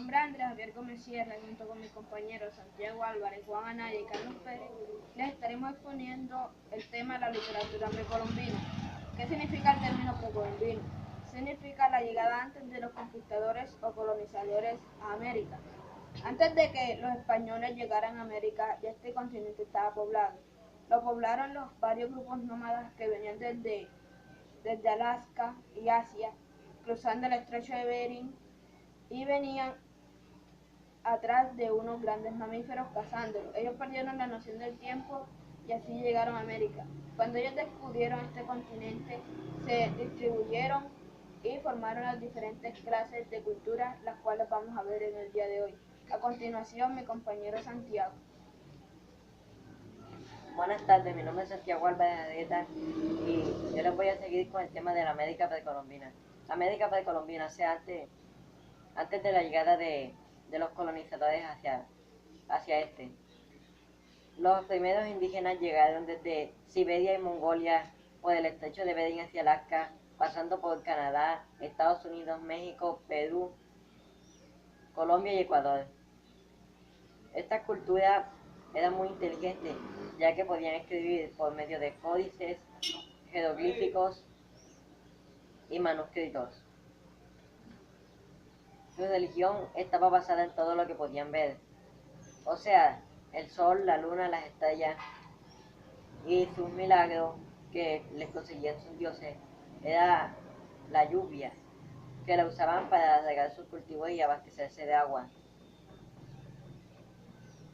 nombre es Andrés Javier Gómez Sierra y junto con mis compañeros Santiago Álvarez, Juan Anaya y Carlos Pérez les estaremos exponiendo el tema de la literatura precolombina. ¿Qué significa el término precolombino? Significa la llegada antes de los conquistadores o colonizadores a América. Antes de que los españoles llegaran a América, ya este continente estaba poblado. Lo poblaron los varios grupos nómadas que venían desde Alaska y Asia, cruzando el estrecho de Bering y venían atrás de unos grandes mamíferos cazándolos. Ellos perdieron la noción del tiempo y así llegaron a América. Cuando ellos descubrieron este continente, se distribuyeron y formaron las diferentes clases de culturas, las cuales vamos a ver en el día de hoy. A continuación, mi compañero Santiago. Buenas tardes, mi nombre es Santiago Álvarez y yo les voy a seguir con el tema de la América precolombina. La América precolombina, o sea, antes de la llegada de los colonizadores hacia este. Los primeros indígenas llegaron desde Siberia y Mongolia, por el estrecho de Bering hacia Alaska, pasando por Canadá, Estados Unidos, México, Perú, Colombia y Ecuador. Esta cultura era muy inteligente, ya que podían escribir por medio de códices, jeroglíficos y manuscritos. Su religión estaba basada en todo lo que podían ver, o sea, el sol, la luna, las estrellas, y sus milagros que les conseguían sus dioses era la lluvia, que la usaban para regar sus cultivos y abastecerse de agua.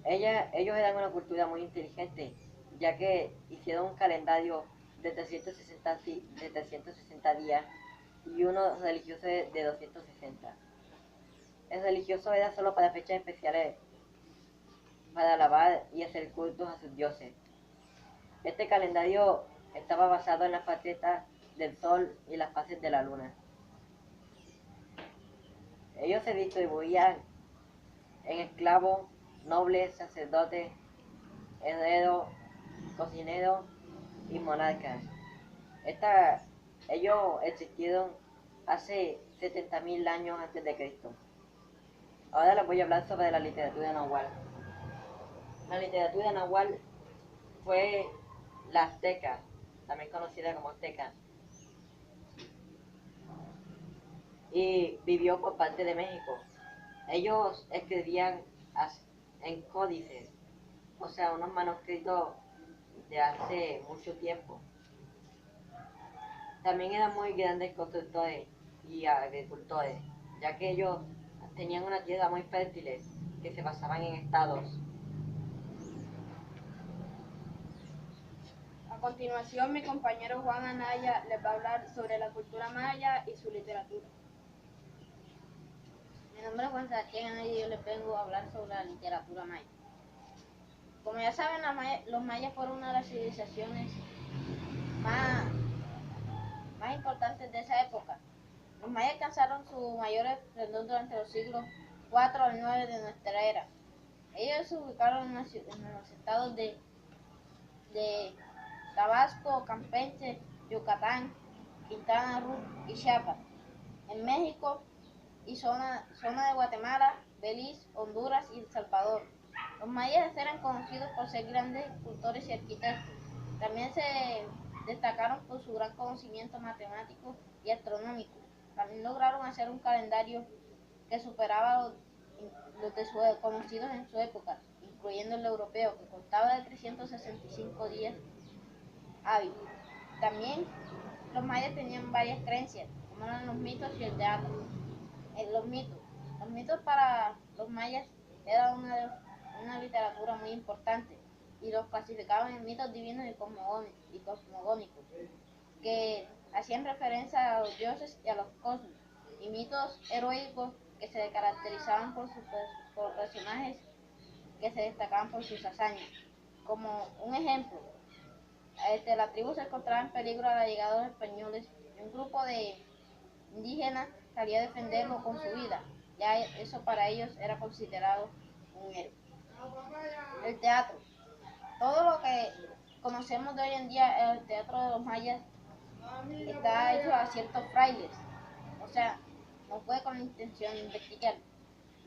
Ellos eran una cultura muy inteligente, ya que hicieron un calendario de 360 días y uno religioso de 260. El religioso era solo para fechas especiales, para alabar y hacer cultos a sus dioses. Este calendario estaba basado en las facetas del sol y las fases de la luna. Ellos se distribuían en esclavos, nobles, sacerdotes, herreros, cocineros y monarcas. Ellos existieron hace 70.000 años antes de Cristo. Ahora les voy a hablar sobre la literatura nahual. La literatura nahual fue la azteca, también conocida como azteca, y vivió por parte de México. Ellos escribían en códices, o sea, unos manuscritos de hace mucho tiempo. También eran muy grandes constructores y agricultores, ya que ellos tenían una tierra muy fértil que se basaban en estados. A continuación, mi compañero Juan Anaya les va a hablar sobre la cultura maya y su literatura. Mi nombre es Juan Sebastián Anaya y yo les vengo a hablar sobre la literatura maya. Como ya saben, los mayas fueron una de las civilizaciones más importantes de esa época. Los mayas alcanzaron su mayor esplendor durante los siglos 4 al 9 de nuestra era. Ellos se ubicaron en los estados de Tabasco, Campeche, Yucatán, Quintana Roo y Chiapas, en México y zona de Guatemala, Belice, Honduras y El Salvador. Los mayas eran conocidos por ser grandes escultores y arquitectos. También se destacaron por su gran conocimiento matemático y astronómico. También lograron hacer un calendario que superaba los conocidos en su época, incluyendo el europeo, que contaba de 365 días hábiles. También los mayas tenían varias creencias, como eran los mitos y el teatro. Los mitos para los mayas eran una literatura muy importante y los clasificaban en mitos divinos y cosmogónicos, que hacían referencia a los dioses y a los cosmos, y mitos heroicos que se caracterizaban por personajes que se destacaban por sus hazañas. Como un ejemplo, la tribu se encontraba en peligro a la llegada de los españoles y un grupo de indígenas salía a defenderlo con su vida. Ya eso para ellos era considerado un héroe. El teatro. Todo lo que conocemos de hoy en día, el teatro de los mayas, está hecho a ciertos frailes. O sea, no fue con la intención de investigar.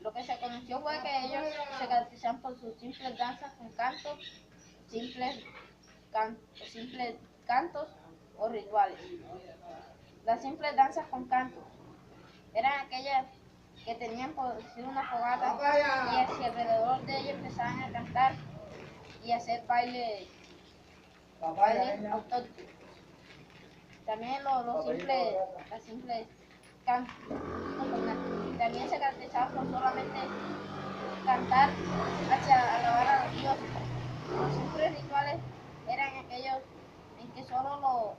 Lo que se conoció fue que ellos se caracterizaban por sus simples danzas con cantos, simples, simples cantos o rituales. Las simples danzas con cantos eran aquellas que tenían por decir una fogata y hacia alrededor de ellos empezaban a cantar y hacer bailes autóctonos. También los simples, las simples cantos. También se caracterizaban por solamente cantar hacia alabar a los dioses. Los simples rituales eran aquellos en que solo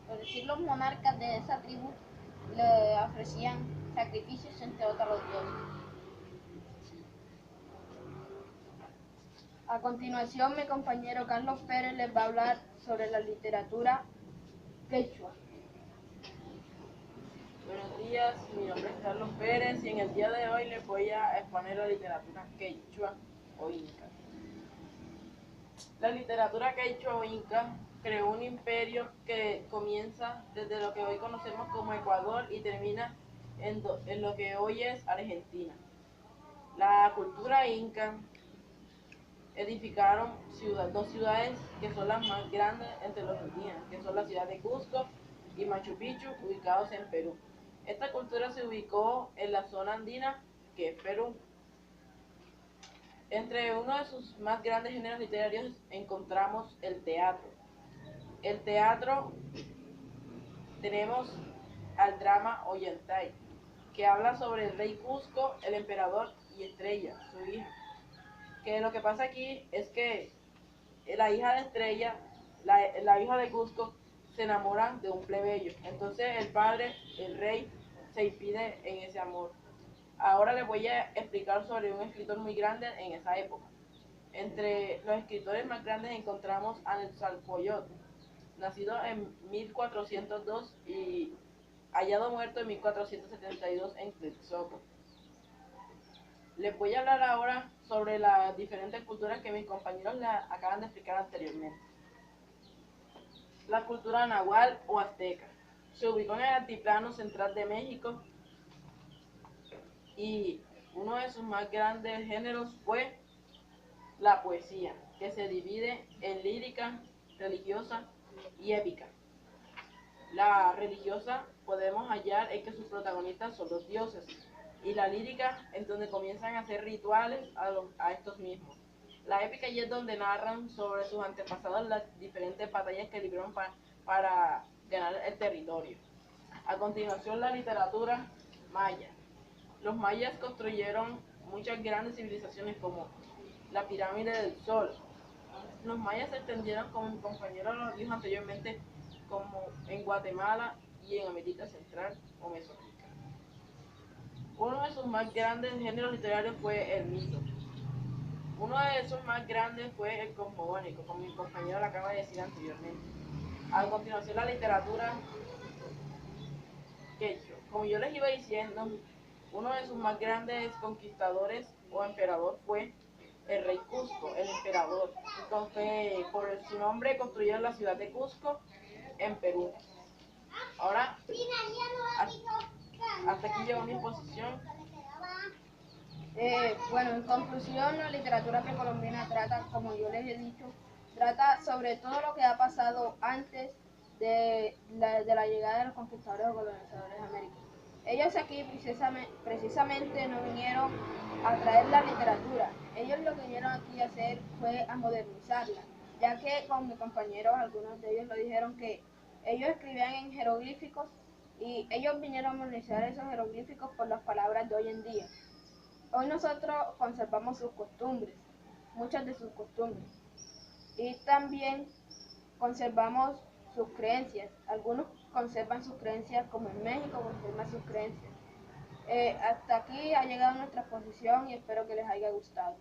por decir, los monarcas de esa tribu le ofrecían sacrificios entre otros los dioses. A continuación, mi compañero Carlos Pérez les va a hablar sobre la literatura quechua. Buenos días, mi nombre es Carlos Pérez y en el día de hoy les voy a exponer la literatura quechua o inca. La literatura quechua o inca creó un imperio que comienza desde lo que hoy conocemos como Ecuador y termina en lo que hoy es Argentina. La cultura inca edificaron dos ciudades que son las más grandes entre los indígenas, que son la ciudad de Cusco y Machu Picchu, ubicados en Perú. Esta cultura se ubicó en la zona andina, que es Perú. Entre uno de sus más grandes géneros literarios encontramos el teatro. El teatro tenemos al drama Ollantay, que habla sobre el rey Cusco, el emperador y Estrella, su hija. Que lo que pasa aquí es que la hija de Estrella, la hija de Cusco, se enamora de un plebeyo. Entonces el padre, el rey, se impide en ese amor. Ahora les voy a explicar sobre un escritor muy grande en esa época. Entre los escritores más grandes encontramos a Nezahualcóyotl, nacido en 1402 y hallado muerto en 1472 en Texcoco. Les voy a hablar ahora sobre las diferentes culturas que mis compañeros les acaban de explicar anteriormente. La cultura nahual o azteca se ubicó en el altiplano central de México y uno de sus más grandes géneros fue la poesía, que se divide en lírica, religiosa y épica. La religiosa podemos hallar en que sus protagonistas son los dioses, y la lírica en donde comienzan a hacer rituales a estos mismos. La épica ya es donde narran sobre sus antepasados las diferentes batallas que libraron para ganar el territorio. A continuación, la literatura maya. Los mayas construyeron muchas grandes civilizaciones como la pirámide del Sol. Los mayas se extendieron, como mi compañero lo dijo anteriormente, como en Guatemala y en América Central o Mesoamérica. Uno de sus más grandes géneros literarios fue el mito. Uno de esos más grandes fue el cosmogónico, como mi compañero lo acaba de decir anteriormente. A continuación, la literatura quechua. Como yo les iba diciendo, uno de sus más grandes conquistadores o emperador fue el rey Cusco, el emperador. Entonces, por su nombre construyeron la ciudad de Cusco en Perú. Ahora, hasta aquí llegó mi exposición. Bueno, en conclusión, la literatura precolombina trata, como yo les he dicho, trata sobre todo lo que ha pasado antes de la llegada de los conquistadores o colonizadores de América. Ellos aquí precisamente no vinieron a traer la literatura, ellos lo que vinieron aquí a hacer fue a modernizarla, ya que con mis compañeros, algunos de ellos lo dijeron que ellos escribían en jeroglíficos y ellos vinieron a modernizar esos jeroglíficos por las palabras de hoy en día. Hoy nosotros conservamos sus costumbres, muchas de sus costumbres, y también conservamos sus creencias. Algunos conservan sus creencias, como en México conservan sus creencias. Hasta aquí ha llegado nuestra exposición y espero que les haya gustado.